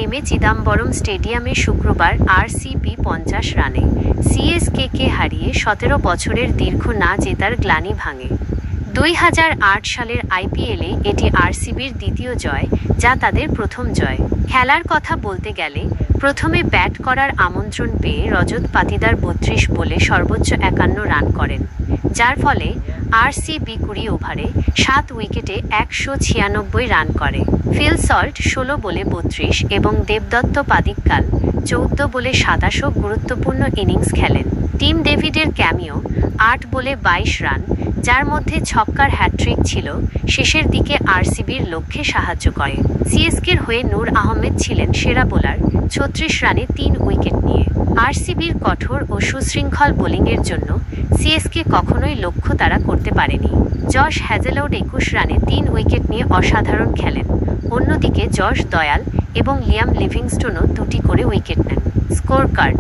M A Chidambaram স্টেডিয়ামে শুক্রবার RCB 50 রানে সিএসকেকে হারিয়ে 17 বছরের দীর্ঘ না জেতার গ্লানি ভাঙে। 2008 সালের আইপিএলে এটি আরসিবির দ্বিতীয় জয়, যা তাদের প্রথম জয়। খেলার কথা বলতে গেলে প্রথমে ব্যাট করার আমন্ত্রণ পেয়ে রজত পাতিদার 32 বলে সর্বোচ্চ 51 রান করেন, যার ফলে আরসিবি 20 ওভারে 7 উইকেটে 196 রান করে। ফিল সল্ট 16 বলে 32 এবং দেবদত্ত পাদিক্কাল 14 বলে 27 গুরুত্বপূর্ণ ইনিংস খেলেন। টিম ডেভিডের ক্যামিও 8 বলে 22 রান, যার মধ্যে ছক্কার হ্যাট্রিক ছিল, শেষের দিকে আরসিবির লক্ষ্যে সাহায্য করে। সিএসকের হয়ে নূর আহমেদ ছিলেন সেরা বোলার, 36 রানে 3 উইকেট নিয়ে। আরসিবির কঠোর ও সুশৃঙ্খল বোলিংয়ের জন্য সিএসকে কখনোই লক্ষ্য তাড়া করতে পারেনি। জশ হ্যাজেলউড 21 রানে 3 উইকেট নিয়ে অসাধারণ খেলেন। অন্যদিকে জশ দয়াল এবং লিয়াম লিভিংস্টোনও 2টি করে উইকেট নেন। Score card.